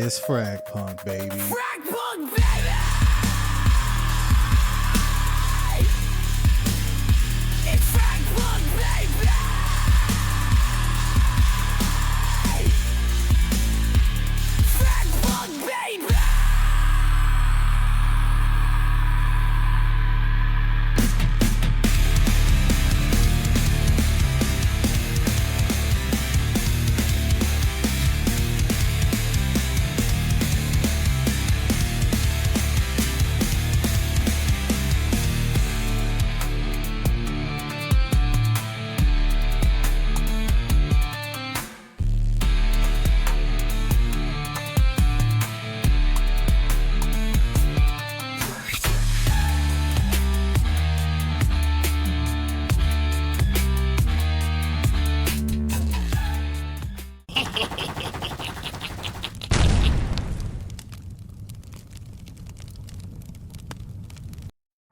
It's Fragpunk, baby. Fragpunk, baby! It's Fragpunk, baby! Fragpunk, baby!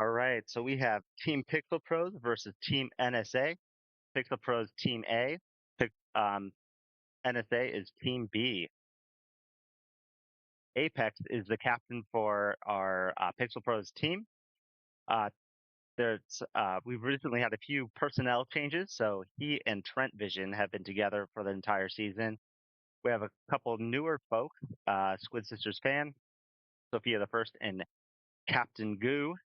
All right, so we have Team Pixel Pros versus Team NSA. Pixel Pros Team A. NSA is Team B. Apex is the captain for our Pixel Pros team. We've recently had a few personnel changes, so he and Trent Vision have been together for the entire season. We have a couple newer folks, Squid Sisters fan, Sophia the First, and Captain Goo.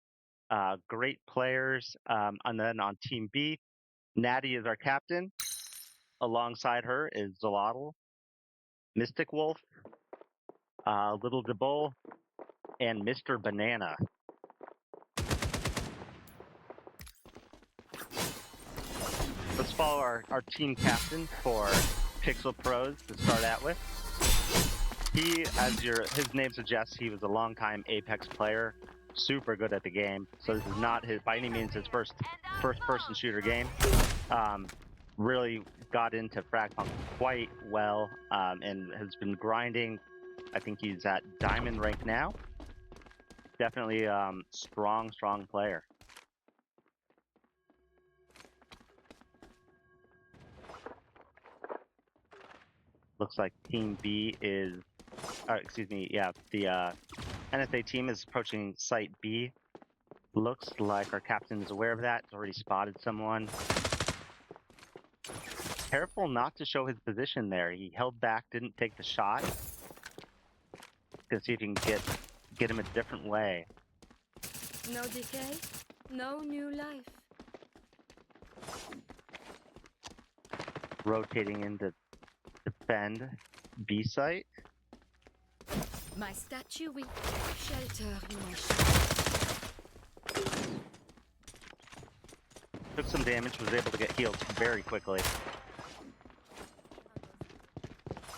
Great players. And then on Team B, Natty is our captain. Alongside her is Zolotl, Mystic Wolf, Little DeBull, and Mr. Banana. Let's follow our team captain for Pixel Pros to start out with. He, his name suggests, he was a longtime Apex player, super good at the game. So this is not by any means his first person shooter game. Really got into Fragpunk quite well and has been grinding. I think he's at diamond rank now. Definitely strong player. Looks like Team B is, the NSA team is approaching Site B. Looks like our captain is aware of that. He's already spotted someone. Careful not to show his position there. He held back, didn't take the shot. Gonna see if you can get him a different way. No decay, no new life. Rotating in to defend B site. My statue will shelter your Took some damage, was able to get healed very quickly.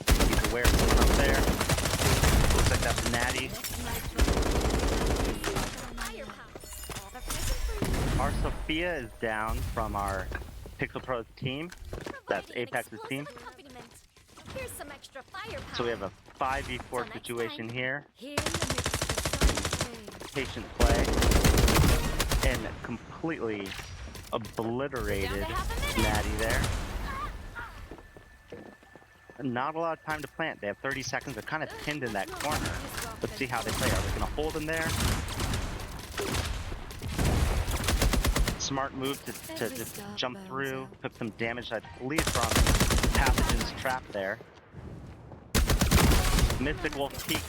He's aware of someone up there. Looks like that's Natty. Our Sophia is down from our Pixel Pros team. That's Apex's team. Here's some extra firepower. So we have a 5v4 situation here. Patient play. And completely obliterated Natty there. Not a lot of time to plant. They have 30 seconds. They're kind of pinned in that corner. Let's see how they play. Are they going to hold him there? Smart move to just jump through. Took some damage, I believe, from Pathogen's trap there. Mystic Wolf peek.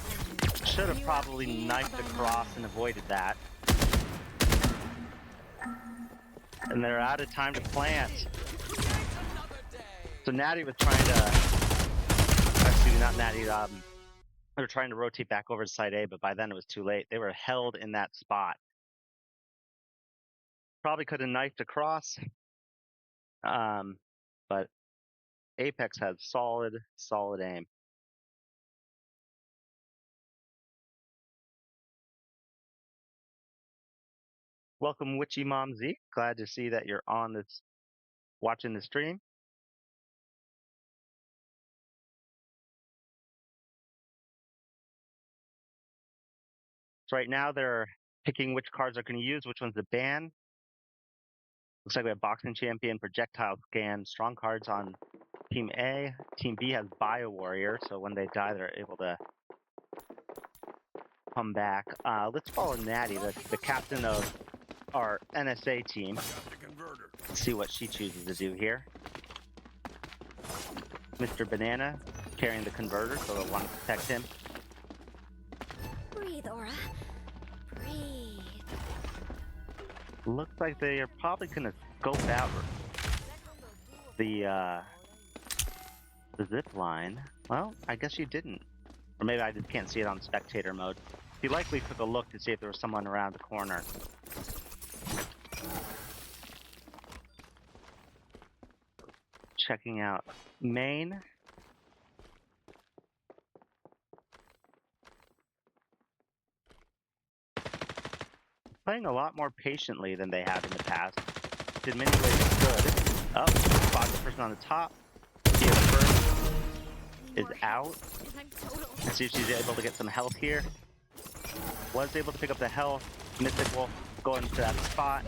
Should have probably knifed across and avoided that. And they're out of time to plant. So Natty was trying to, excuse me, not Natty, they were trying to rotate back over to side A, but by then it was too late. They were held in that spot. Probably could have knifed across, but Apex has solid aim. Welcome, Witchy Mom Z. Glad to see that you're on this, watching the stream. So right now they're picking which cards they're going to use, which ones to ban. Looks like we have Boxing Champion, Projectile Scan, strong cards on Team A. Team B has Bio Warrior, so when they die, they're able to come back. Let's follow Natty, the captain of our NSA team. See what she chooses to do here. Mr. Banana carrying the converter, so they'll want to protect him. Breathe, Aura. Breathe. Looks like they are probably gonna scope out the zip line. Well, I guess you didn't. Or maybe I just can't see it on spectator mode. He likely took a look to see if there was someone around the corner. Checking out main. Playing a lot more patiently than they have in the past. In many ways good. Oh, spot the person on the top. Here first is out. Let's see if she's able to get some health here. Was able to pick up the health. Mystic Wolf going to that spot.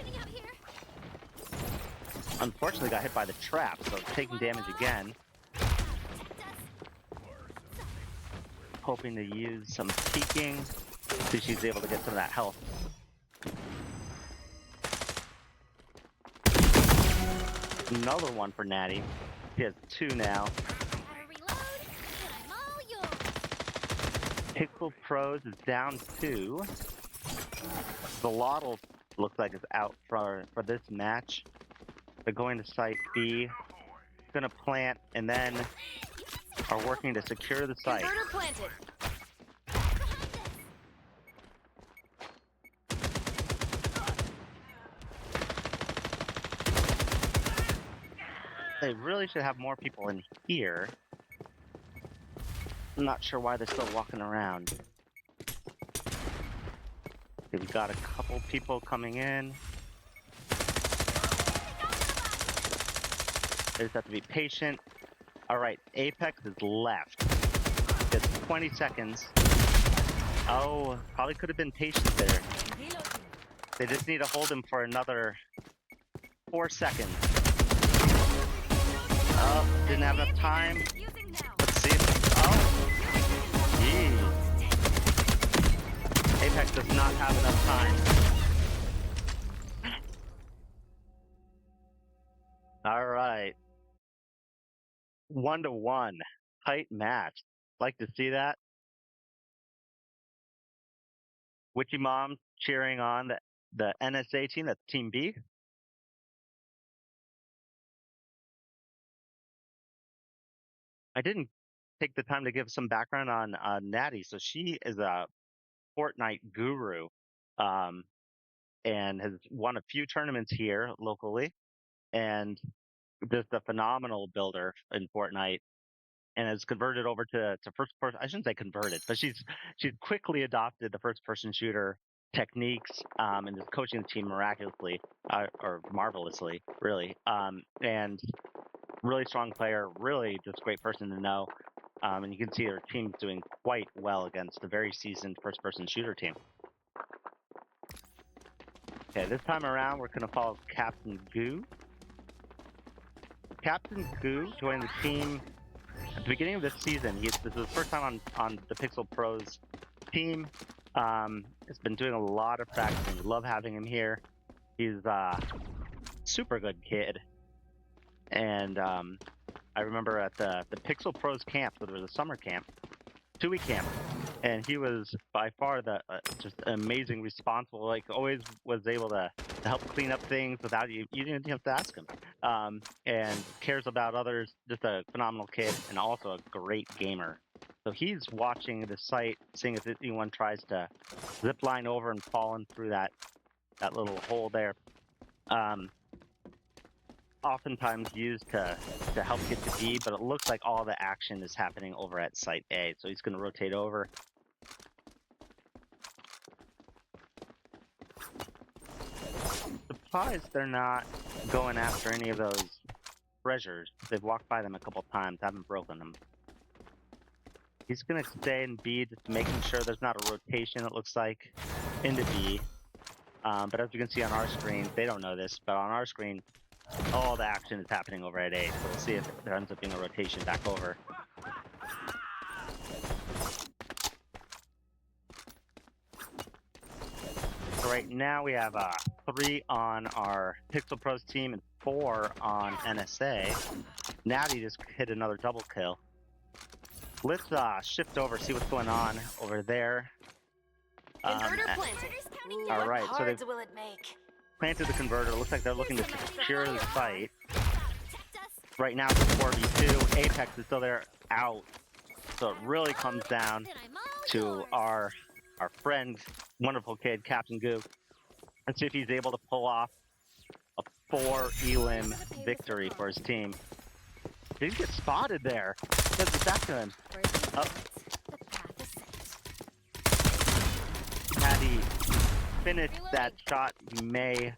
Unfortunately got hit by the trap, so taking damage again. Hoping to use some peeking. See if she's able to get some of that health. Another one for Natty. She has 2 now. Pixel Pros is down 2. The Lottle looks like it's out for this match. They're going to site B. Gonna plant and then are working to secure the site. Converter planted. They really should have more people in here. I'm not sure why they're still walking around. We've got a couple people coming in. They just have to be patient. Alright, Apex is left. It's 20 seconds. Oh, probably could have been patient there. They just need to hold him for another 4 seconds. Oh, didn't have enough time. Let's see. Oh, geez. Apex does not have enough time. All right. 1-1. Tight match. Like to see that. Witchy Mom cheering on the NSA team. That's Team B. I didn't take the time to give some background on Natty. So she is a Fortnite guru and has won a few tournaments here locally and just a phenomenal builder in Fortnite and has converted over to first person. I shouldn't say converted, but she's quickly adopted the first person shooter techniques and is coaching the team miraculously or marvelously, really. And really strong player, really just great person to know. And you can see her team's doing quite well against a very seasoned first-person shooter team. Okay, this time around, we're going to follow Captain Goo. Captain Goo joined the team at the beginning of this season. This is his first time on the Pixel Pros team. He's been doing a lot of practicing. We love having him here. He's a super good kid. And I remember at the Pixel Pros camp, so there was a summer camp, 2-week camp, and he was by far the just amazing, responsible, like always was able to help clean up things without you didn't have to ask him, and cares about others. Just a phenomenal kid and also a great gamer. So he's watching the site, seeing if anyone tries to zip line over and fall in through that little hole there. Oftentimes used to help get to B, but it looks like all the action is happening over at site A. So he's going to rotate over. Surprised they're not going after any of those treasures. They've walked by them a couple times, haven't broken them. He's going to stay in B, just making sure there's not a rotation, it looks like, into B. But as you can see on our screen, they don't know this, but on our screen, all the action is happening over at A, so we'll see if there ends up being a rotation back over. right now we have 3 on our Pixel Pros team and 4 on NSA. Natty just hit another double kill. Let's shift over, see what's going on over there. Inverter planted. All What right, so cards they've will it make? planted the converter. Looks like they're looking to secure the site. Right now it's 4v2. Apex is still there, out. So it really comes down to our friend, wonderful kid, Captain Goo. Let's see if he's able to pull off a 4 elim victory for his team. Did he get spotted there? Let's get back to him. Up. Had he finished that shot, he may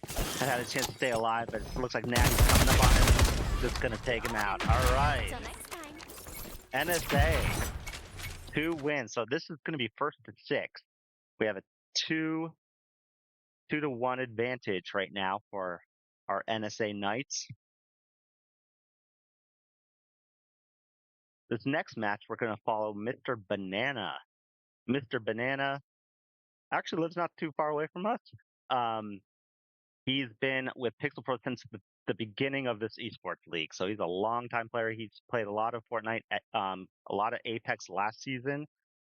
have had a chance to stay alive, but it looks like Natty's coming up on him. Just gonna take him out. All right. NSA, 2 wins. So this is gonna be first to 6. We have a 2-1 advantage right now for our NSA Knights. This next match, we're going to follow Mr. Banana. Mr. Banana actually lives not too far away from us. He's been with Pixel Pro since the beginning of this esports league. So he's a long-time player. He's played a lot of Fortnite, a lot of Apex last season,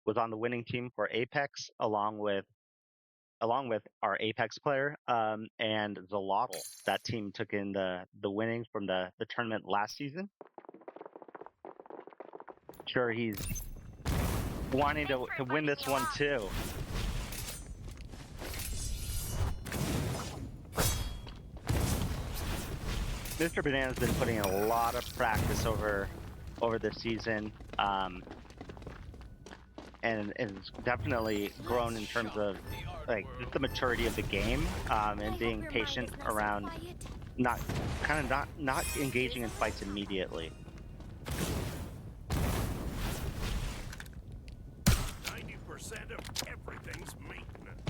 was on the winning team for Apex along with our Apex player and Zalotl. That team took in the winnings from the tournament last season. Sure, he's wanting to win this one too. Mr. Banana's been putting in a lot of practice over this season, and it's definitely grown in terms of like just the maturity of the game and being patient around not engaging in fights immediately. 90% of everything's maintenance.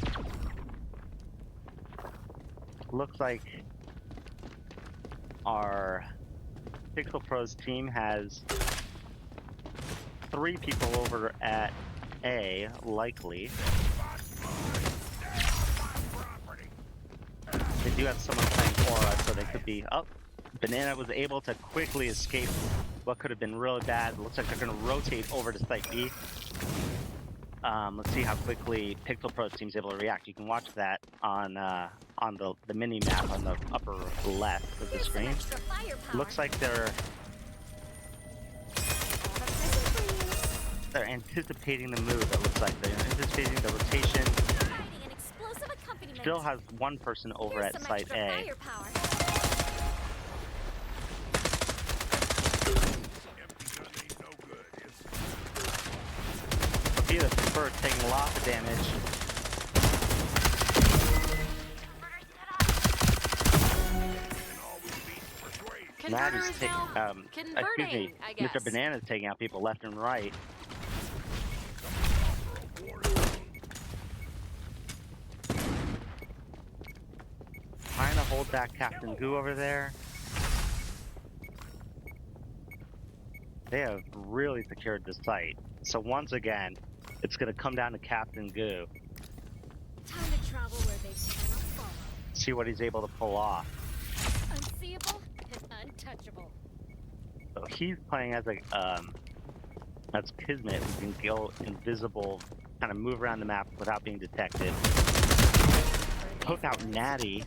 Looks like our Pixel Pros team has 3 people over at A, likely. They do have someone playing Aura, so they could be up. Banana was able to quickly escape what could have been really bad. Looks like they're going to rotate over to Site B. Let's see how quickly Pixel Pros team's able to react. You can watch that on the mini map on the upper left of the screen. Looks like they're anticipating the move. It looks like they're anticipating the rotation. Still has 1 person over at Site A. Sophia the first taking lots of damage. Converter is now converting, I guess. Mr. Banana's taking out people left and right. Trying to hold back Captain Goo over there. They have really secured the site. So once again, it's going to come down to Captain Goo. Time to travel where they cannot follow. See what he's able to pull off. Unseeable and untouchable. So he's playing as that's Kismet, who can go invisible, kind of move around the map without being detected. Poke out Natty.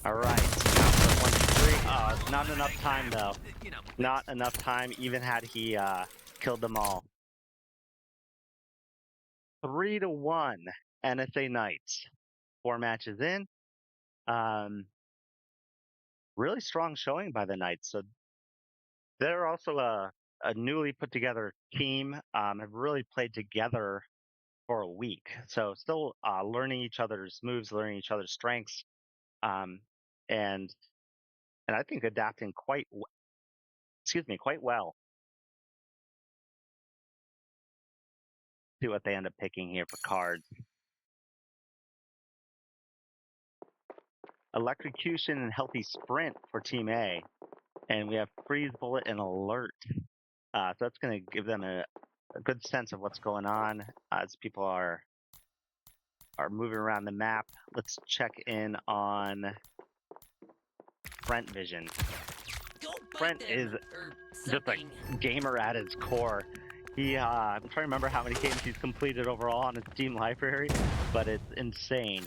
Alright, so now for 1-3. Not enough time though. Not enough time, even had he killed them all. 3-1 NSA Knights. 4 matches in. Really strong showing by the Knights. So they're also a newly put together team. Have really played together for a week. So still learning each other's moves, learning each other's strengths, and I think adapting quite well to what they end up picking here for cards. Electrocution and Healthy Sprint for Team A. And we have Freeze, Bullet, and Alert. So that's going to give them a good sense of what's going on as people are are moving around the map. Let's check in on Brent Vision. Brent is just a gamer at his core. I'm trying to remember how many games he's completed overall on his Steam library, but it's insane.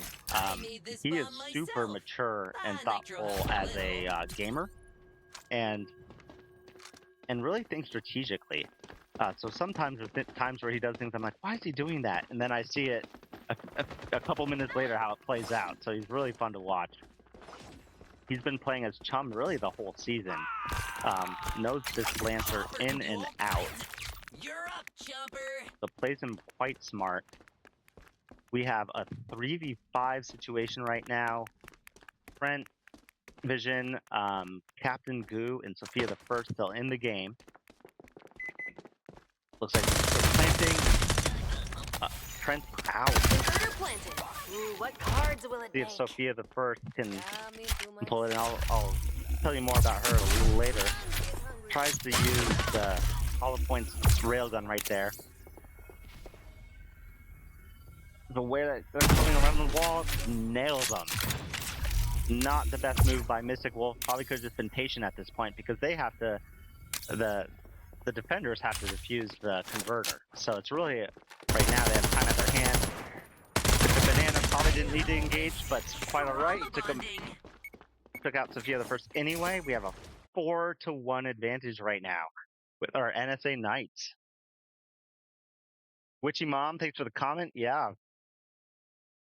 He is super mature and thoughtful as a gamer, and really thinks strategically. So sometimes there's times where he does things, I'm like, why is he doing that? And then I see it a couple minutes later how it plays out. So he's really fun to watch. He's been playing as Chum really the whole season. Knows this Lancer in and out. You're up, jumper. So plays him quite smart. We have a 3v5 situation right now. Brent, Vision, Captain Goo, and Sophia the First still in the game. Looks like they're planting. Trent's out. Inverter planted. Ooh, what cards will it See if take? Sophia the First can Me do my pull it in. I'll tell you more about her a little later. Tries to use the Hollow Points railgun right there. The way that they're coming around the wall, nails them. Not the best move by Mystic Wolf. Probably could have just been patient at this point because they have to, the defenders have to defuse the converter. So it's really, right now they have time at their hand. The banana probably didn't need to engage, but it's quite alright. Took out Sophia the First anyway. We have a 4-1 advantage right now with our NSA Knights. Witchy Mom, thanks for the comment. Yeah.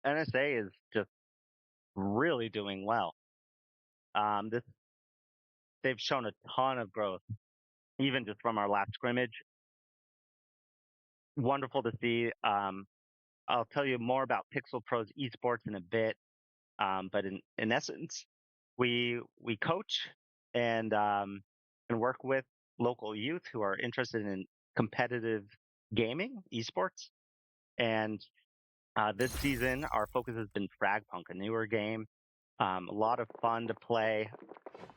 NSA is just really doing well. They've shown a ton of growth, even just from our last scrimmage. Wonderful to see. I'll tell you more about Pixel Pros Esports in a bit, but in essence, we coach and work with local youth who are interested in competitive gaming, esports, and this season our focus has been Fragpunk, a newer game, a lot of fun to play,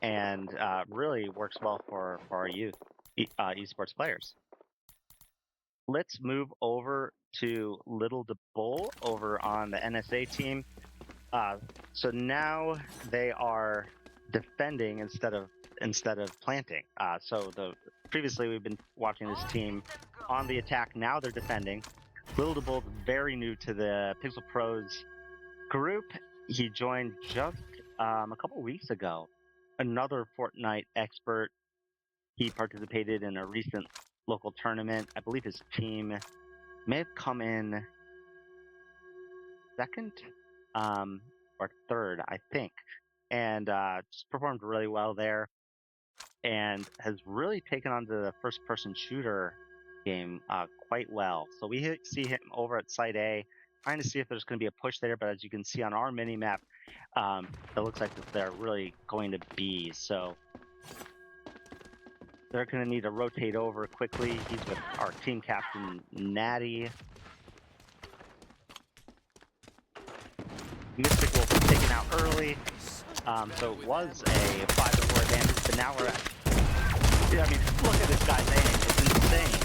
and really works well for our youth esports players. Let's move over to Little to Bull over on the NSA team. So now they are defending instead of planting. Previously we've been watching this team on the attack. Now they're defending. Little to Bull is very new to the Pixel Pros group. He joined just a couple weeks ago. Another Fortnite expert. He participated in a recent local tournament. I believe his team may have come in second or third, I think, and just performed really well there, and has really taken on the first-person shooter game quite well. So we see him over at Site A, trying to see if there's going to be a push there, but as you can see on our mini-map, it looks like they're really going to be. So they're going to need to rotate over quickly. He's with our team captain, Natty. Mystic Wolf was taken out early, so it was a 5-4 advantage, but now we're at... I mean, look at this guy's aim. It's insane.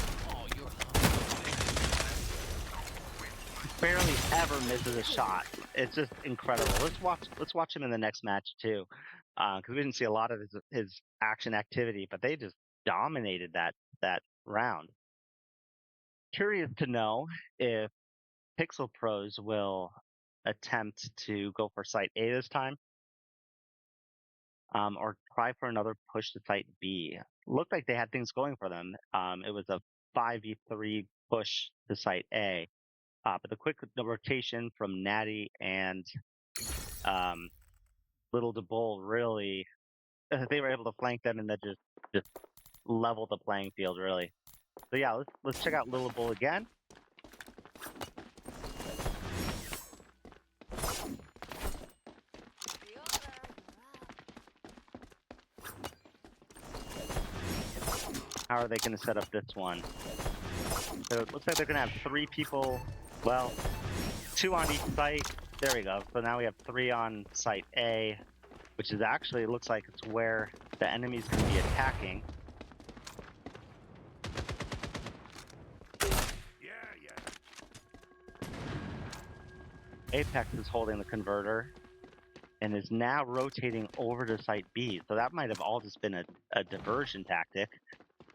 Barely ever misses a shot. It's just incredible. Let's watch him in the next match too, because we didn't see a lot of his action activity, but they just dominated that round. Curious to know if Pixel Pros will attempt to go for Site A this time, or try for another push to Site B. Looked like they had things going for them. It was a 5v3 push to Site A. But the quick rotation from Natty and Little to Bull really, they were able to flank them and then just level the playing field really. So yeah, let's check out Little Bull again. How are they going to set up this one? So it looks like they're going to have 3 people. Well, 2 on each site. There we go. So now we have 3 on Site A, which is actually, it looks like it's where the enemy's going to be attacking. Apex is holding the converter and is now rotating over to site B. So that might have all just been a diversion tactic.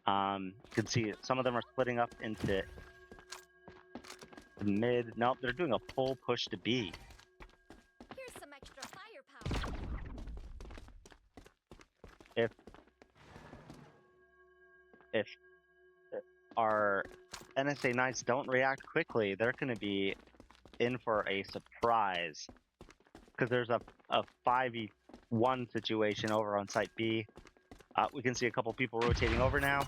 You can see some of them are splitting up into mid. Nope, they're doing a full push to B. Here's some extra firepower. If our NSA Knights don't react quickly, they're going to be in for a surprise. Because there's a 5v1 situation over on site B. We can see a couple people rotating over now.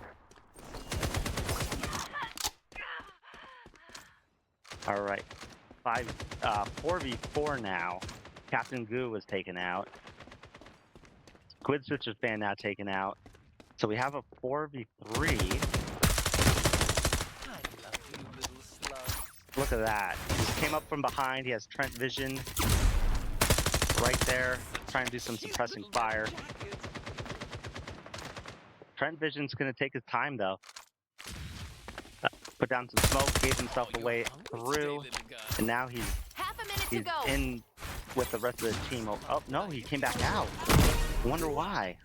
All right, 4v4 now. Captain Goo was taken out. Squid Switcher's fan now taken out. So we have a 4v3. I love you, little slugs. Look at that. He just came up from behind. He has Trent Vision right there, trying to do some suppressing fire. Trent Vision's going to take his time, though. Put down some smoke, gave himself a way through, and now he's in with the rest of the team. Oh, no, he came back out. I wonder why.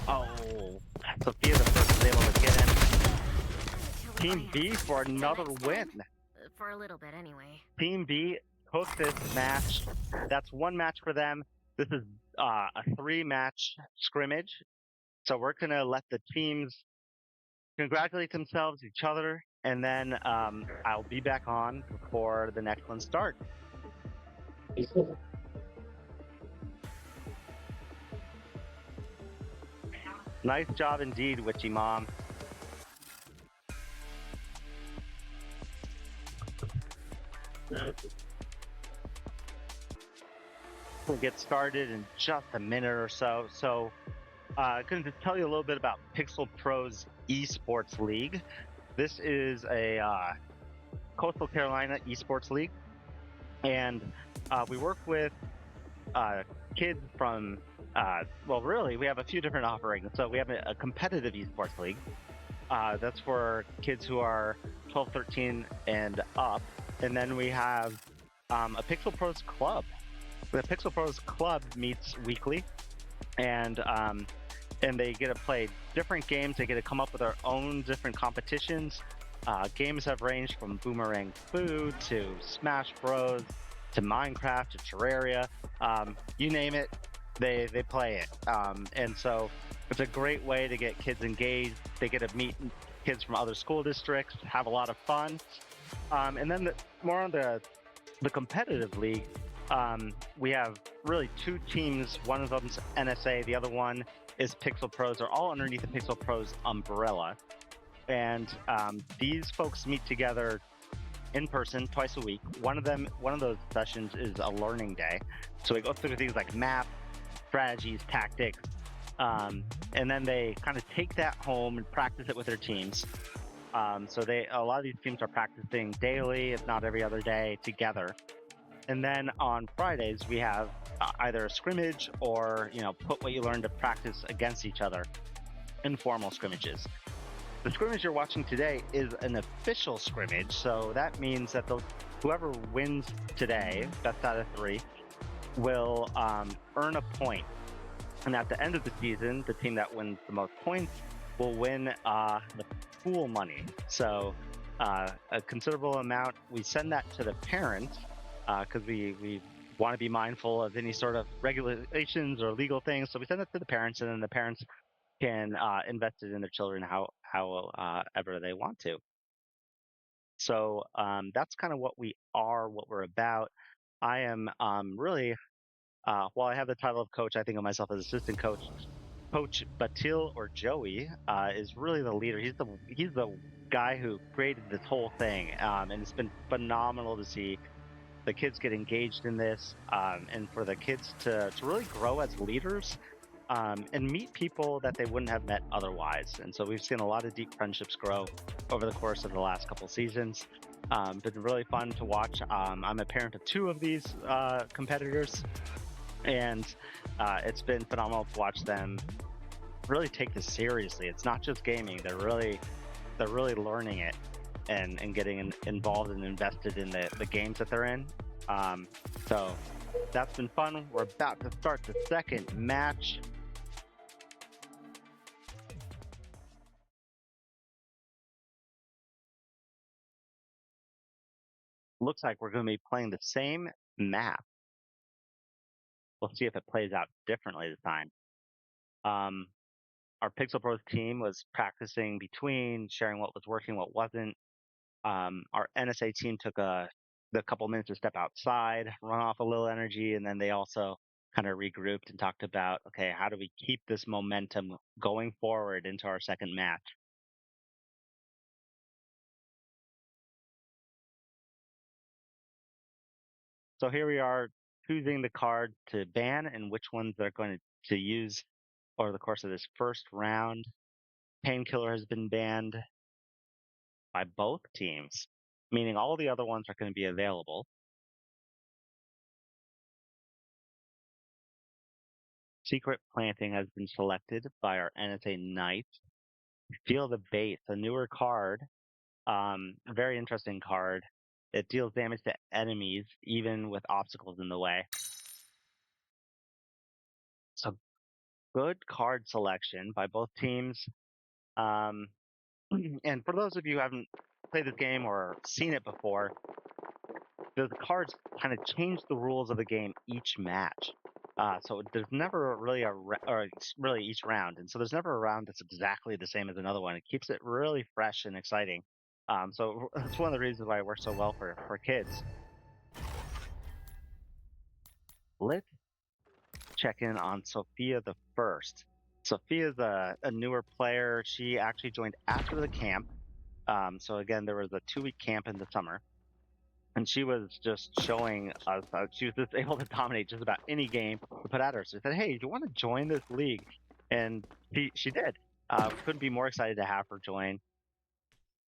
Oh, Sophia the first was able to get in. Team B for another win. For a little bit, anyway. Team B took this match. That's one match for them. This is a 3-match scrimmage. So we're going to let the teams congratulate themselves, each other, and then I'll be back on before the next one starts. Nice job indeed, Witchy Mom. We'll get started in just a minute or so. So I'm going to tell you a little bit about Pixel Pros Esports League. This is a Coastal Carolina Esports League, and we work with kids from, well, really, we have a few different offerings. So we have a competitive esports league. That's for kids who are 12, 13, and up. And then we have a Pixel Pros Club. The Pixel Pros Club meets weekly, and they get to play different games. They get to come up with their own different competitions. Games have ranged from Boomerang Food to Smash Bros to Minecraft to Terraria. You name it, they play it. And so it's a great way to get kids engaged. They get to meet kids from other school districts, have a lot of fun. And then more on the competitive league, we have really 2 teams. One of them's NSA, the other one is Pixel Pros. They're all underneath the Pixel Pros umbrella. And these folks meet together in person twice a week. One of those sessions is a learning day. So we go through things like map, strategies, tactics, and then they kind of take that home and practice it with their teams. So a lot of these teams are practicing daily, if not every other day, together. And then on Fridays, we have either a scrimmage or, put what you learn to practice against each other, informal scrimmages. The scrimmage you're watching today is an official scrimmage, so that means that whoever wins today, best out of 3, will earn a point. And at the end of the season, the team that wins the most points will win the pool money. So a considerable amount. We send that to the parents because we want to be mindful of any sort of regulations or legal things. So we send it to the parents, and then the parents can invest it in their children however they want to. So that's kind of what we're about. I am really, while I have the title of coach, I think of myself as assistant coach. Coach Batil, or Joey, is really the leader. He's the guy who created this whole thing, and it's been phenomenal to see the kids get engaged in this, and for the kids to really grow as leaders. And meet people that they wouldn't have met otherwise. And so we've seen a lot of deep friendships grow over the course of the last couple seasons. Been really fun to watch. I'm a parent of 2 of these competitors, and it's been phenomenal to watch them really take this seriously. It's not just gaming; they're really learning it. and getting involved and invested in the games that they're in. So that's been fun. We're about to start the second match. Looks like we're going to be playing the same map. We'll see if it plays out differently this time. Our Pixel Pros team was practicing between, sharing what was working, what wasn't. Our NSA team took the couple minutes to step outside, run off a little energy, and then they also kind of regrouped and talked about, okay, how do we keep this momentum going forward into our second match? So here we are choosing the card to ban and which ones they're going to use over the course of this first round. Painkiller has been banned by both teams, meaning all the other ones are going to be available. Secret Planting has been selected by our NSA Knight. Feel the Bait, a newer card, a very interesting card. It deals damage to enemies, even with obstacles in the way. So good card selection by both teams. And for those of you who haven't played this game or seen it before, the cards kind of change the rules of the game each match. So there's never really really each round, and so there's never a round that's exactly the same as another one. It keeps it really fresh and exciting. So that's one of the reasons why it works so well for kids. Let's check in on Sophia the First. Sophia's a newer player. She actually joined after the camp. So again, there was a 2-week camp in the summer. And she was just showing us she was just able to dominate just about any game we put at her. So we said, hey, do you want to join this league? And she did. Couldn't be more excited to have her join.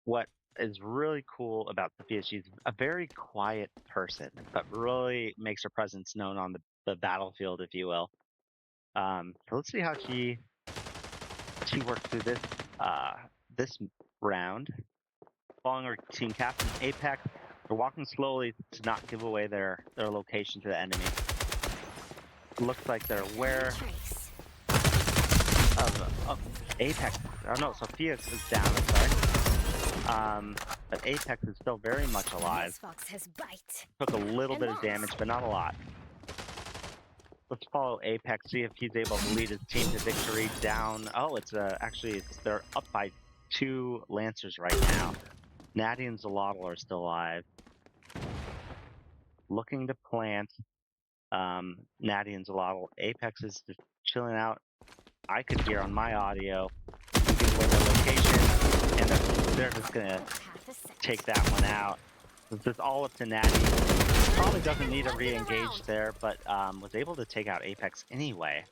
What is really cool about Sophia, she's a very quiet person, but really makes her presence known on the battlefield, if you will. So let's see how she works through this round. Following her team captain, Apex. They're walking slowly to not give away their location to the enemy. Looks like they're aware of Apex. Oh no, Sophia is down, I'm sorry. But Apex is still very much alive. Took a little bit of damage, but not a lot. Let's follow Apex, see if he's able to lead his team to victory down. Oh, they're up by 2 Lancers right now. Natty and Zolotl are still alive. Looking to plant Natty and Zolotl. Apex is just chilling out. I could hear on my audio give away their location, and they're just gonna take that one out. It's just all up to Natty. Probably doesn't need a re-engage there, but was able to take out Apex anyway.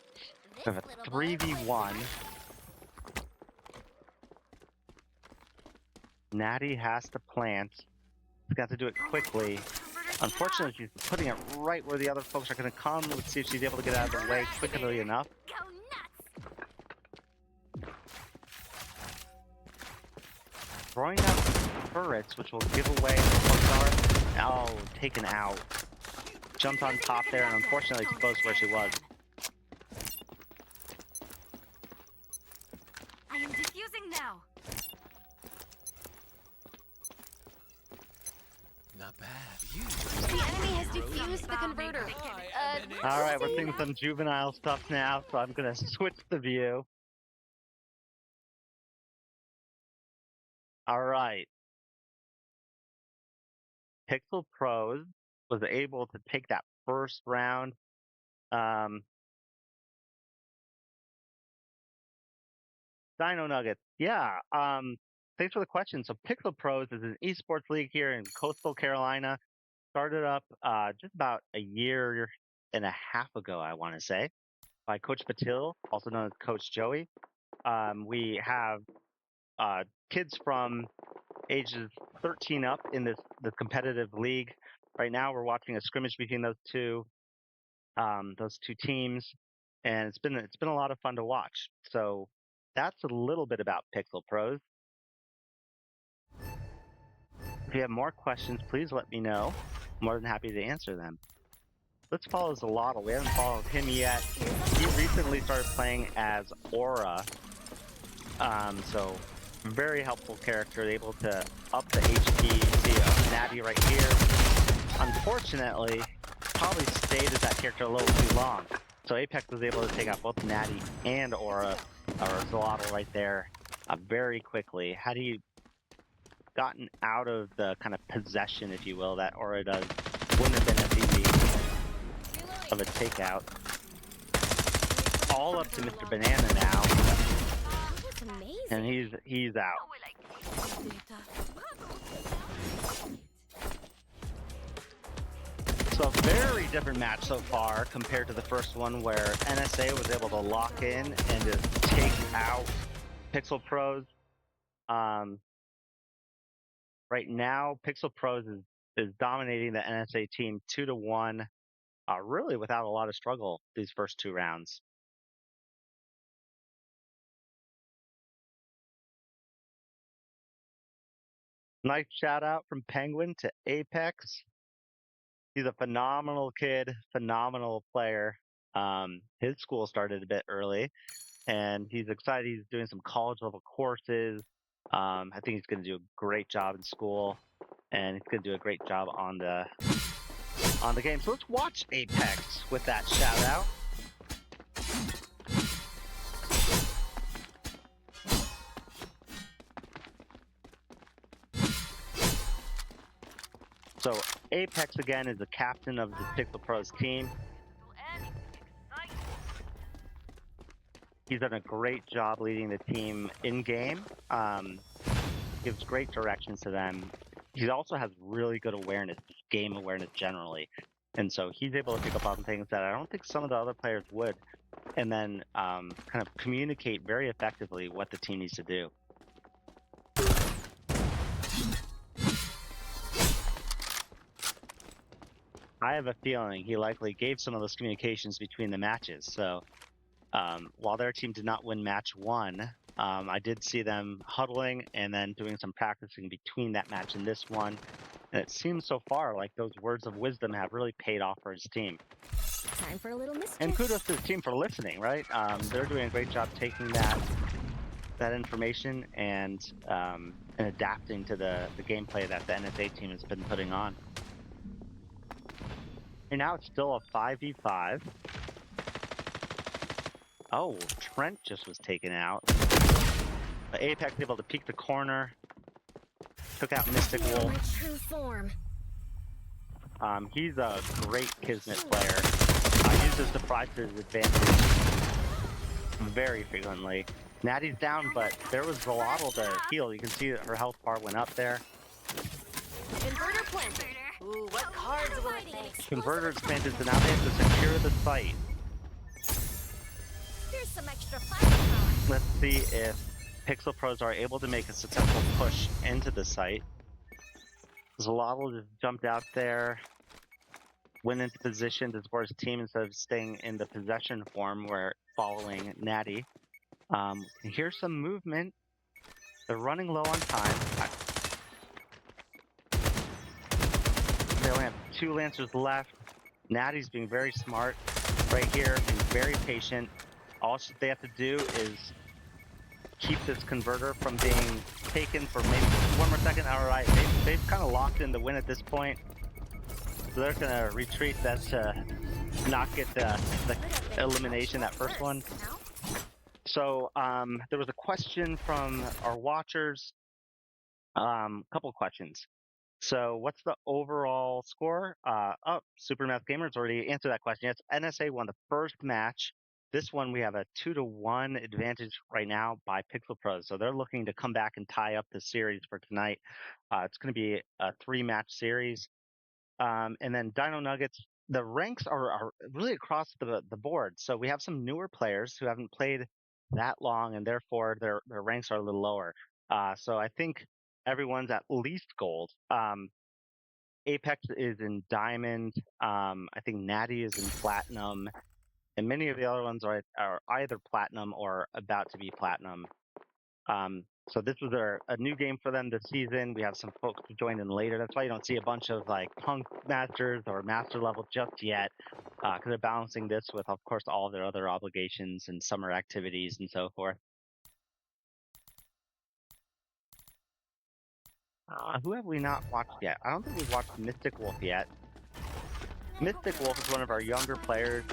We have a 3v1. Natty has to plant. He's got to do it quickly. Unfortunately, she's putting it right where the other folks are going to come. Let's see if she's able to get out of the way quickly enough. Throwing out turrets, which will give away the Pulsar. Oh, taken out. Jumped on top there and unfortunately exposed where she was. I am defusing now. Not bad. The enemy has defused the converter. Alright, we're seeing some juvenile stuff now, so I'm gonna switch the view. Alright. Pixel Pros was able to take that first round. Dino Nuggets. Yeah. Thanks for the question. So Pixel Pros is an esports league here in Coastal Carolina. Started up just about a year and a half ago, I want to say, by Coach Patil, also known as Coach Joey. We have kids from ages 13 up in the competitive league. Right now, we're watching a scrimmage between those two teams, and it's been a lot of fun to watch. So that's a little bit about Pixel Pros. If you have more questions, please let me know. More than happy to answer them. Let's follow Zolotl. We haven't followed him yet. He recently started playing as Aura. So very helpful character, able to up the HP. See Natty right here. Unfortunately, probably stayed as that character a little too long. So Apex was able to take out both Natty and Aura, or Zolotl right there, very quickly. Had he gotten out of the kind of possession, if you will, that Aura does, wouldn't have been as easy of a takeout. All up to Mr. Banana now, That's amazing. and he's out. So a very different match so far compared to the first one, where NSA was able to lock in and just take out Pixel Pros. Right now, Pixel Pros is dominating the NSA team 2-1, really without a lot of struggle these first two rounds. Nice shout out from Penguin to Apex. He's a phenomenal kid, phenomenal player. His school started a bit early, and he's excited. He's doing some college level courses. I think he's going to do a great job in school, and he's going to do a great job on the game. So let's watch Apex with that shout out. So Apex again is the captain of the Pixel Pros team. He's done a great job leading the team in game. Gives great directions to them. He also has really good awareness, game awareness generally. And so he's able to pick up on things that I don't think some of the other players would. And then kind of communicate very effectively what the team needs to do. I have a feeling he likely gave some of those communications between the matches. So while their team did not win match one, I did see them huddling and then doing some practicing between that match and this one. And it seems so far like those words of wisdom have really paid off for his team. Time for a little mischief. And kudos to the team for listening, right? They're doing a great job taking that information and adapting to the gameplay that the NSA team has been putting on. And now it's still a 5v5. Oh, Trent just was taken out. But Apex able to peek the corner. Took out Mystic Feel Wolf. my true form. He's a great Kismet player. Uses the prize to his advantage very frequently. Natty's down, but there was Zolotl to heal. You can see that her health bar went up there. Inverter planted. Ooh, what cards will it take? Converter expanded, so now they have to secure the site. Here's some extra firepower. Let's see if Pixel Pros are able to make a successful push into the site. Zolotl just jumped out there, went into position to support his team instead of staying in the possession form where following Natty. Here's some movement. They're running low on time. They only have 2 Lancers left. Natty's being very smart right here, being very patient. All they have to do is keep this converter from being taken for maybe one more second. All right, they've kind of locked in the win at this point. So they're going to retreat that to not get the elimination, that first one. So there was a question from our watchers. Couple of questions. So what's the overall score? Supermath Gamers already answered that question. Yes, NSA won the first match. This one we have a 2-1 advantage right now by Pixel Pros. So they're looking to come back and tie up the series for tonight. It's going to be a 3-match series. And then Dino Nuggets, the ranks are really across the board. So we have some newer players who haven't played that long, and therefore their ranks are a little lower. So I think everyone's at least gold. Apex is in diamond. I think Natty is in platinum. And many of the other ones are either platinum or about to be platinum. So this was a new game for them this season. We have some folks who joined in later. That's why you don't see a bunch of like punk masters or master level just yet, because they're balancing this with, of course, all their other obligations and summer activities and so forth. Who have we not watched yet? I don't think we've watched Mystic Wolf yet. Mystic Wolf is one of our younger players.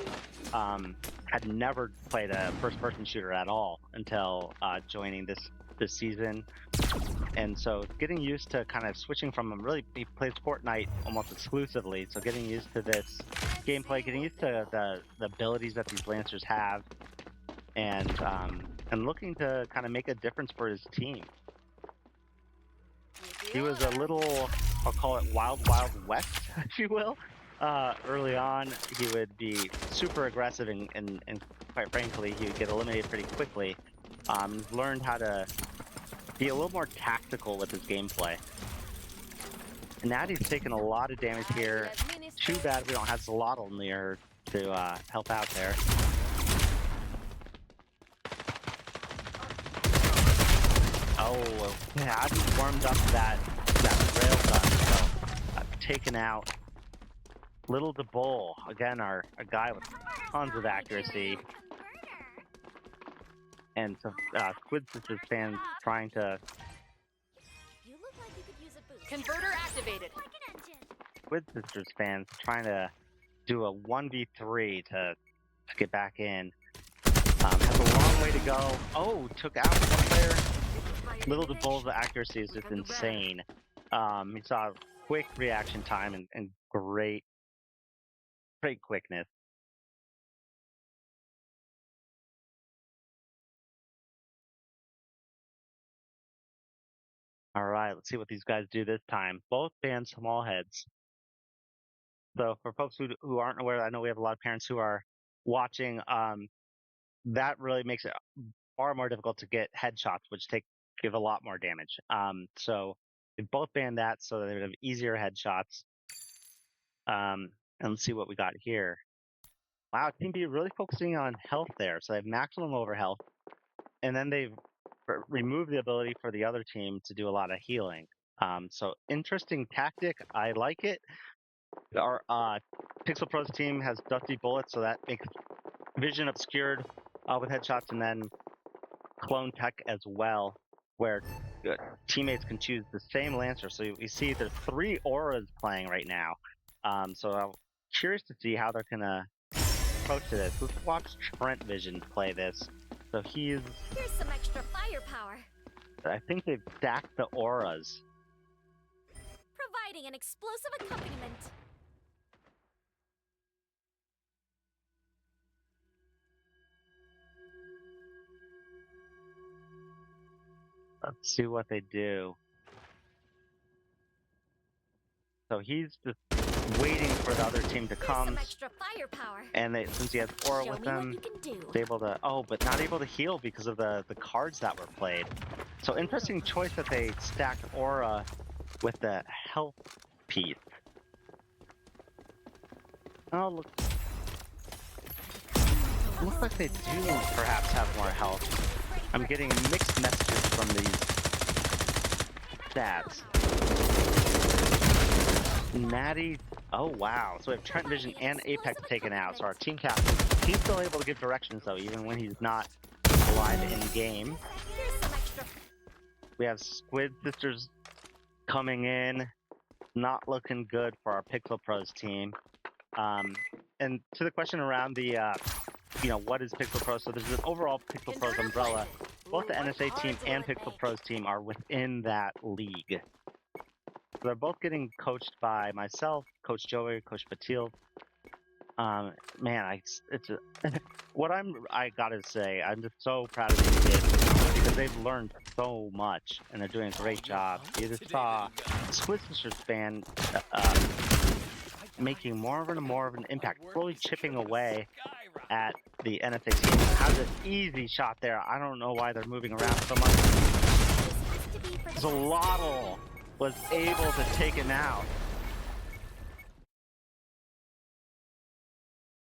Had never played a first-person shooter at all until joining this season, and so getting used to kind of switching from him. Really, he plays Fortnite almost exclusively, so getting used to this gameplay, getting used to the abilities that these Lancers have, and looking to kind of make a difference for his team. He was a little, I'll call it Wild West, if you will. Early on, he would be super aggressive and quite frankly, he would get eliminated pretty quickly. He's learned how to be a little more tactical with his gameplay. And now he's taken a lot of damage here. Too bad we don't have Zolotl near to help out there. Oh, yeah, I've warmed up that rail gun, so taken out. Little to Bull, again, a guy with tons of accuracy. And so Squid Sisters fans trying to... You look like you could use a boost. Converter activated. Like an engine. Squid Sisters fans trying to do a 1v3 to get back in. Has a long way to go. Oh, took out one player. Little to Bull's accuracy is just insane. He saw quick reaction time and great quickness. All right, let's see what these guys do this time. Both banned small heads. So for folks who aren't aware, I know we have a lot of parents who are watching. That really makes it far more difficult to get headshots, which give a lot more damage. So they both banned that so that they would have easier headshots. And let's see what we got here. Wow, Team B really focusing on health there. So they have maximum over health, and then they've removed the ability for the other team to do a lot of healing. So interesting tactic. I like it. Our Pixel Pros team has Dusty Bullets, so that makes vision obscured with headshots, and then clone tech as well, where teammates can choose the same Lancer. So you see there's 3 auras playing right now. So I'm curious to see how they're going to approach this. Let's watch Trent Vision play this. So here's some extra firepower. I think they've stacked the auras. Providing an explosive accompaniment. Let's see what they do. So he's just waiting for the other team to come. Some extra firepower. And since he has aura with him, he's able to, but not able to heal because of the cards that were played. So interesting choice that they stacked aura with the health piece. Oh, look. Looks like they do perhaps have more health. I'm getting mixed messages from these stats. Natty, oh wow. So we have Trent Vision and Apex taken out. So our team captain, he's still able to give directions though, even when he's not alive in game. We have Squid Sisters coming in. Not looking good for our Pixel Pros team. And to the question around the, what is Pixel Pros? So there's an overall Pixel Pros umbrella. Both the NSA team and Pixel Pros team are within that league. So they're both getting coached by myself, Coach Joey, Coach Patil. Man, I gotta say, I'm just so proud of these kids because they've learned so much and they're doing a great job. You just saw Squid Sisters fan making more of an impact, slowly chipping away at the NSA team. Has an easy shot there. I don't know why they're moving around so much. Zolotl was able to take him out.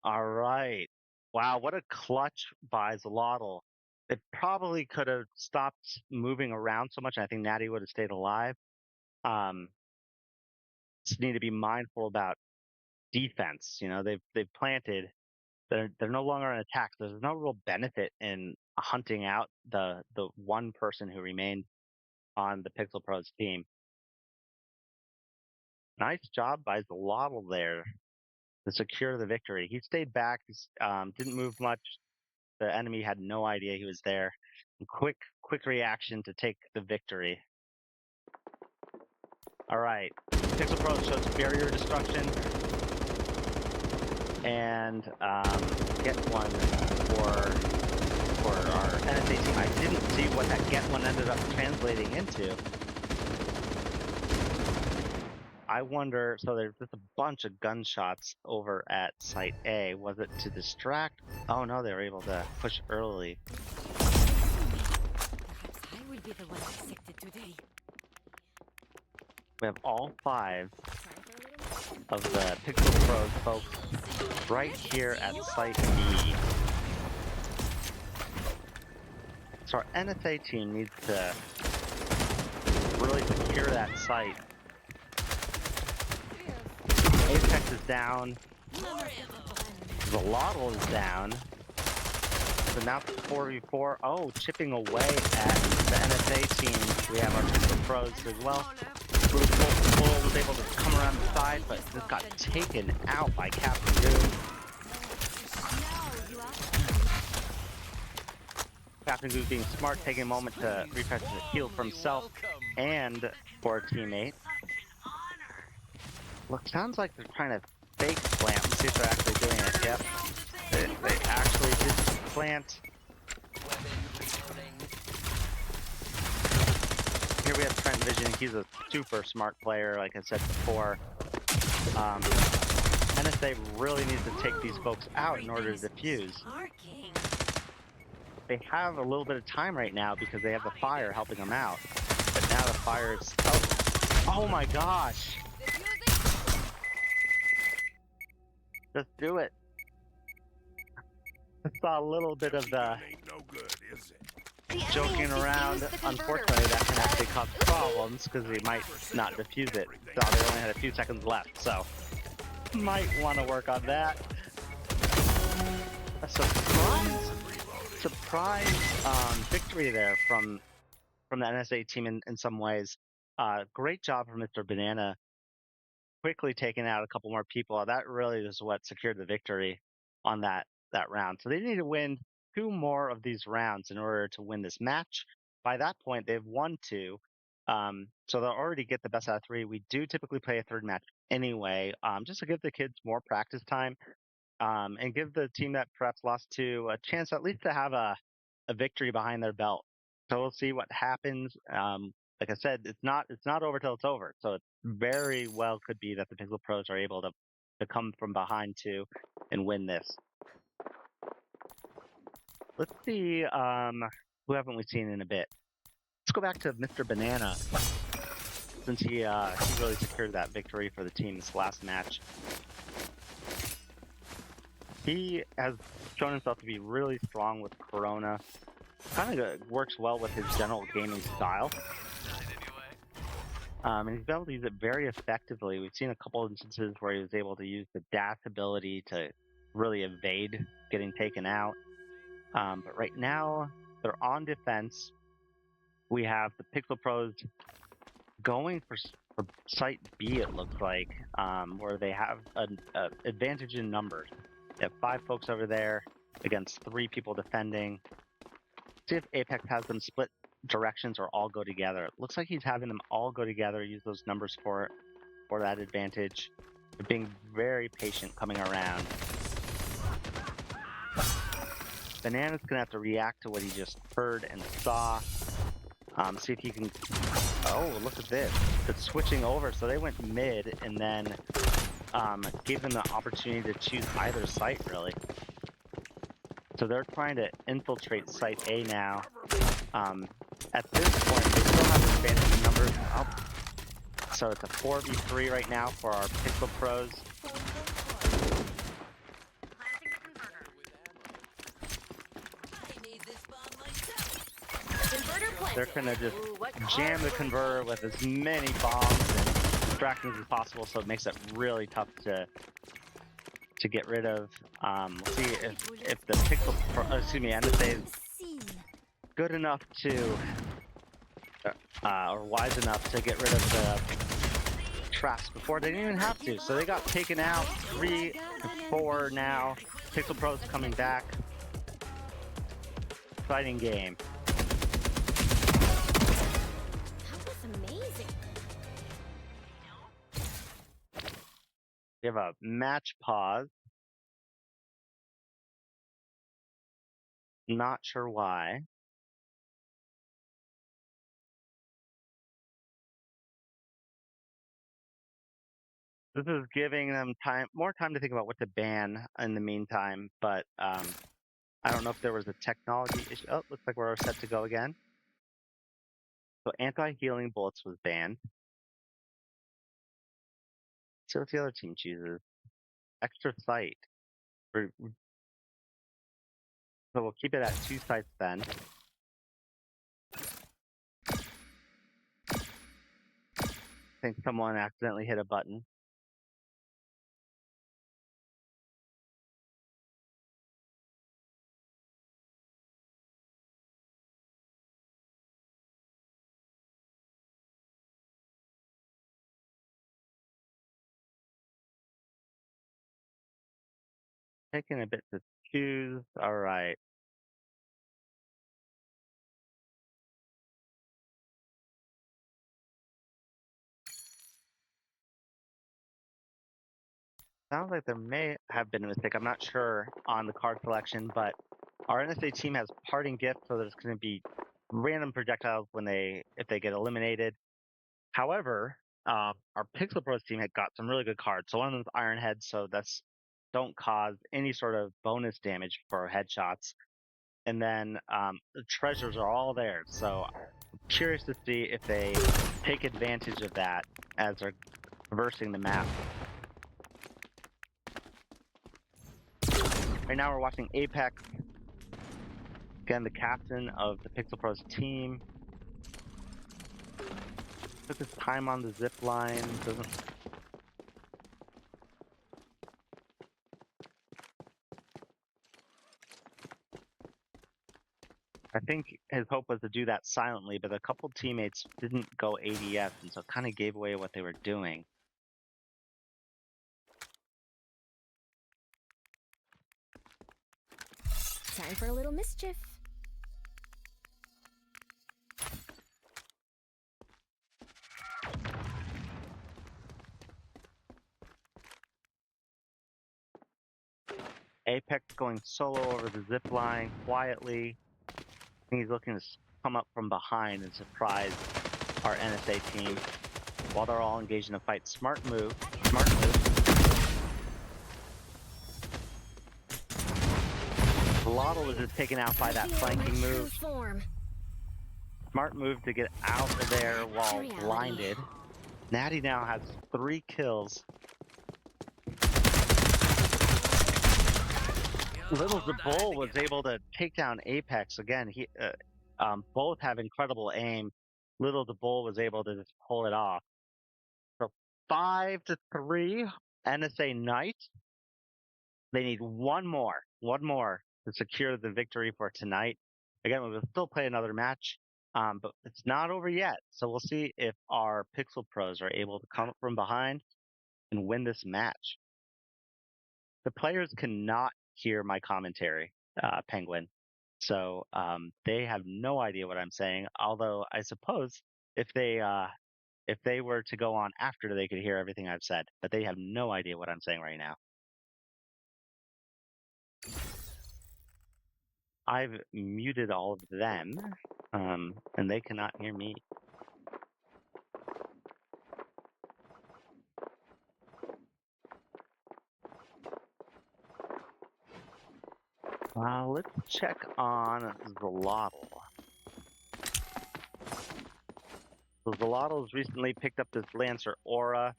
All right. Wow, what a clutch by Zolotl. It probably could have stopped moving around so much. I think Natty would have stayed alive. Just need to be mindful about defense. You know, they've planted. They're no longer on attack. There's no real benefit in hunting out the one person who remained on the Pixel Pros team. Nice job by Zlotl there to secure the victory. He stayed back, didn't move much. The enemy had no idea he was there. Quick reaction to take the victory. All right, Pixel Pros shows barrier destruction and get one for our NSA team. I didn't see what that get one ended up translating into. I wonder, so there's just a bunch of gunshots over at Site A. Was it to distract? Oh no, they were able to push early. Perhaps I will be the one dissected today. We have all 5 of the Pixel Pros folks right here at Site B. So our NSA team needs to really secure that site. Apex is down. Zlotl is down. So now it's 4v4. Oh, chipping away at the NSA team. We have our Pixel Pros as well. Bull was able to come around the side, but just got taken out by Captain Goo. Captain Goo being smart, taking a moment to refresh the heal for himself and for a teammate. Look, sounds like they're trying to fake plant. Let's see if they're actually doing it. Yep. They actually did plant. Here we have Trent Vision. He's a super smart player, like I said before. NSA really needs to take these folks out in order to defuse. They have a little bit of time right now because they have the fire helping them out. But now the fire is... Oh my gosh! Just do it. I saw a little bit of the joking around. Unfortunately, that can actually cause problems because they might not defuse it. So they only had a few seconds left, so might want to work on that. A surprise victory there from the NSA team in some ways. Great job from Mr. Banana. Quickly taking out a couple more people. That really is what secured the victory on that round. So they need to win 2 more of these rounds in order to win this match. By that point, they've won 2. So they'll already get the best out of 3. We do typically play a 3rd match anyway, just to give the kids more practice time and give the team that perhaps lost 2 a chance at least to have a victory behind their belt. So we'll see what happens. Like I said, it's not over till it's over. So it very well could be that the Pixel Pros are able to come from behind too and win this. Let's see, who haven't we seen in a bit? Let's go back to Mr. Banana, since he really secured that victory for the team this last match. He has shown himself to be really strong with Corona. Kind of works well with his general gaming style. And he's been able to use it very effectively. We've seen a couple instances where he was able to use the dash ability to really evade getting taken out. But right now, they're on defense. We have the Pixel Pros going for Site B, it looks like, where they have an advantage in numbers. They have 5 folks over there against 3 people defending. See if Apex has them split directions or all go together. It looks like he's having them all go together, use those numbers for that advantage. They're being very patient coming around. Banana's gonna have to react to what he just heard and saw. See if he can... Oh, look at this. It's switching over, so they went mid and then gave them the opportunity to choose either site, really. So they're trying to infiltrate Site A now. At this point, they still have advantage in numbers. Oh. So it's a 4v3 right now for our Pixel Pros. they're gonna just jam the converter with as many bombs and distractions as possible, so it makes it really tough to get rid of. We'll see if the Pixel Pro, NSA is good enough to or wise enough to get rid of the traps before they didn't even have to. So they got taken out 3-4 now. Pixel Pros coming back. Exciting game. That was amazing. We have a match pause. Not sure why. This is giving them more time to think about what to ban in the meantime, but I don't know if there was a technology issue. Oh, looks like we're set to go again. So anti-healing bullets was banned. See what the other team chooses. Extra sight. So we'll keep it at 2 sights then. I think someone accidentally hit a button. Taking a bit to choose. All right. Sounds like there may have been a mistake. I'm not sure on the card selection, but our NSA team has parting gifts, so there's going to be random projectiles if they get eliminated. However, our Pixel Pros team had got some really good cards. So one of them is Iron Head, so don't cause any sort of bonus damage for headshots. And then the treasures are all there. So I'm curious to see if they take advantage of that as they're traversing the map. Right now we're watching Apex. Again, the captain of the Pixel Pros team. Took his time on the zip line. I think his hope was to do that silently, but a couple teammates didn't go ADS, and so it kind of gave away what they were doing. Time for a little mischief. Apex going solo over the zip line quietly. He's looking to come up from behind and surprise our NSA team while they're all engaged in a fight. Smart move. Smart move. Lotto was just taken out by that flanking move. Smart move to get out of there while blinded. Natty now has 3 kills. Little the Bull was able to take down Apex again. Both have incredible aim. Little the Bull was able to just pull it off. So 5-3, NSA Knight. They need one more to secure the victory for tonight. Again, we will still play another match, but it's not over yet. So we'll see if our Pixel Pros are able to come up from behind and win this match. The players cannot hear my commentary, Penguin. So they have no idea what I'm saying. Although I suppose if they were to go on after, they could hear everything I've said. But they have no idea what I'm saying right now. I've muted all of them, and they cannot hear me. Let's check on Zolotl. So Zolotl's recently picked up this Lancer Aura.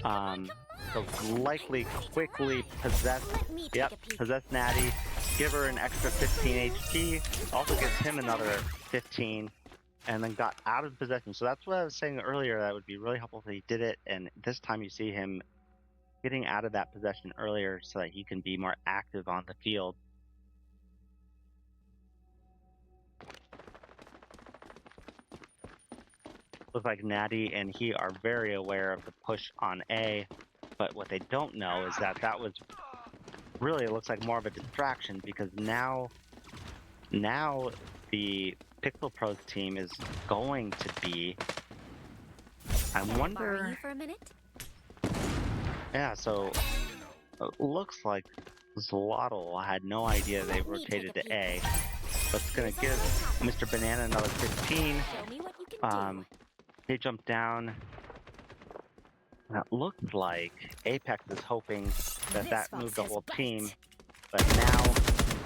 So likely quickly possess Natty. Give her an extra 15 HP. Also gives him another 15. and then got out of the possession. So that's what I was saying earlier. That would be really helpful if he did it. And this time you see him getting out of that possession earlier so that he can be more active on the field. Looks like Natty and he are very aware of the push on A, but what they don't know is that that was really, it looks like more of a distraction, because now the Pixel Pros team is going to be, I Can I borrow wonder, you for a minute? yeah, so it looks like Zlotl had no idea they rotated to A, but it's going to give Mr. Banana another 15. Show me what you can do. They jump down. And it looks like Apex is hoping that This that fox moved the says whole bite. team, but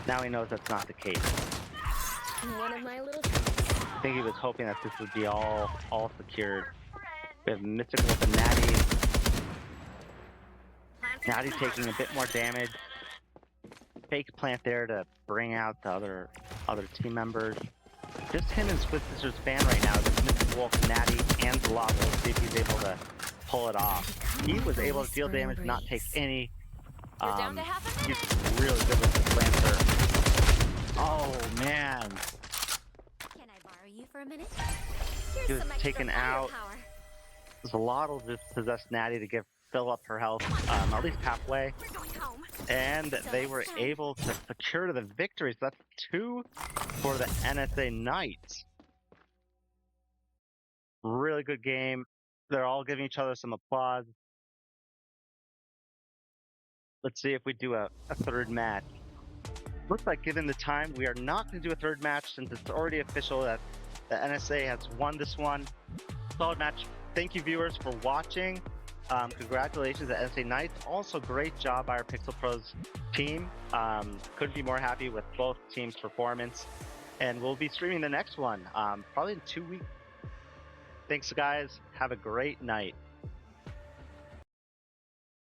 now he knows that's not the case. One of my little I think he was hoping that this would be all secured. We have Mystical with the Natty. Natty taking a bit more damage. Fake plant there to bring out the other team members. Just him and Squid Sisters fan right now. Just Mr. Wolf, Natty, and Zlotl. See if he's able to pull it off. He was able to deal damage, not take any. You're down to half a minute. He's really good with this Lancer. Oh man, Can I borrow you for a minute? he Here's was some extra taken firepower. out. Zlotl just possessed Natty to fill up her health, at least halfway. We're going home. And they were able to secure the victory. So that's 2 for the NSA Knights. Really good game. They're all giving each other some applause. Let's see if we do a third match. Looks like given the time, we are not going to do a third match since it's already official that the NSA has won this one. Solid match. Thank you, viewers, for watching. Congratulations to NSA Knights. Also, great job by our Pixel Pros team. Couldn't be more happy with both teams' performance. And we'll be streaming the next one, probably in 2 weeks. Thanks, guys. Have a great night.